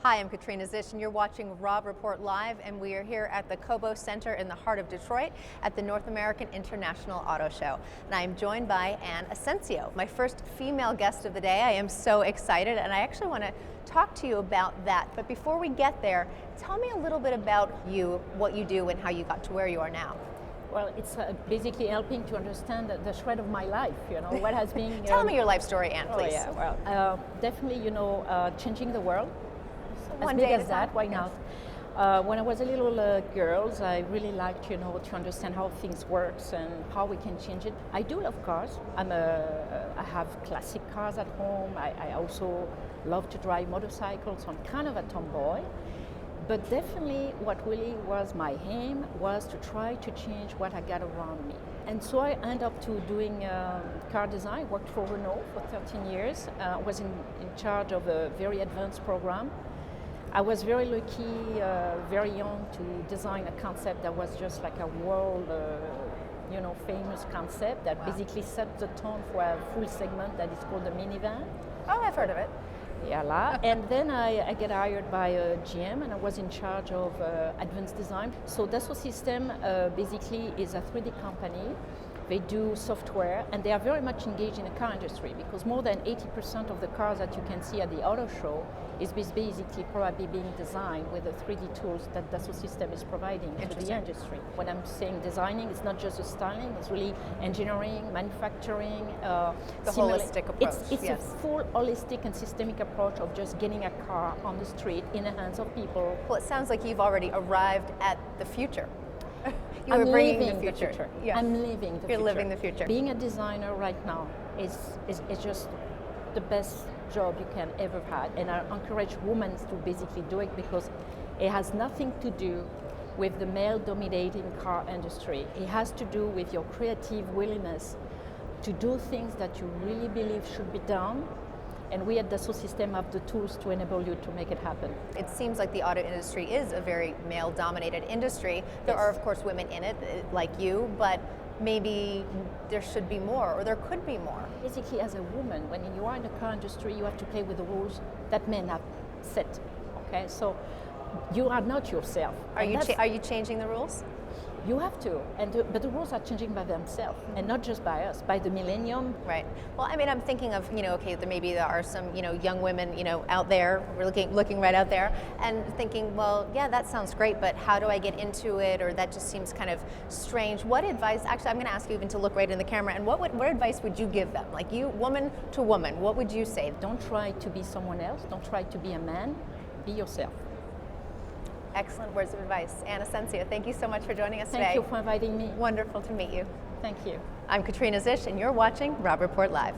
Hi, I'm Katrina Zish, and you're watching Rob Report Live, and we are here at the Cobo Center in the heart of Detroit at the North American International Auto Show. And I am joined by Anne Asensio, my first female guest of the day. I am so excited, and I actually want to talk to you about that. But before we get there, tell me a little bit about you, what you do, and how you got to where you are now. Well, it's basically helping to understand the shred of my life, what has been... Tell me your life story, Anne, please. Oh, yeah, well, definitely, changing the world. One as big day as that, why not? When I was a little girl, I really liked, to understand how things work and how we can change it. I do love cars. I have classic cars at home. I also love to drive motorcycles. So I'm kind of a tomboy. But definitely what really was my aim was to try to change what I got around me. And so I ended up to doing car design, worked for Renault for 13 years, was in charge of a very advanced program. I was very lucky, very young, to design a concept that was just like a world, famous concept that basically set the tone for a full segment that is called the Minivan. Oh, I've heard of it. Yeah, and then I get hired by GM, and I was in charge of advanced design. So Dassault Systèmes basically is a 3D company. They do software, and they are very much engaged in the car industry because more than 80% of the cars that you can see at the auto show is basically probably being designed with the 3D tools that Dassault Systèmes is providing to the industry. When I'm saying designing, it's not just the styling, it's really engineering, manufacturing. The holistic approach. It's a full holistic and systemic approach of just getting a car on the street in the hands of people. Well, it sounds like you've already arrived at the future. I'm living the future. Yeah. I'm living the future. You're living the future. Being a designer right now is just the best job you can ever have. And I encourage women to basically do it because it has nothing to do with the male-dominating car industry. It has to do with your creative willingness to do things that you really believe should be done. And we at Dassault Systèmes have the tools to enable you to make it happen. It seems like the auto industry is a very male-dominated industry. There are, of course, women in it, like you, but maybe there should be more, or there could be more. Basically, as a woman, when you are in the car industry, you have to play with the rules that men have set. Okay, so you are not yourself. Are you changing the rules? You have to, but the rules are changing by themselves, and not just by us, by the millennium. Right. Well, I mean, I'm thinking of, okay, there are some, young women, out there, we're looking right out there, and thinking, well, yeah, that sounds great, but how do I get into it? Or that just seems kind of strange. What advice? Actually, I'm going to ask you even to look right in the camera. And what advice would you give them? Like you, woman to woman, what would you say? Don't try to be someone else. Don't try to be a man. Be yourself. Excellent words of advice. Anne Asensio, thank you so much for joining us today. Thank you for inviting me. Wonderful to meet you. Thank you. I'm Katrina Zish, and you're watching Rob Report Live.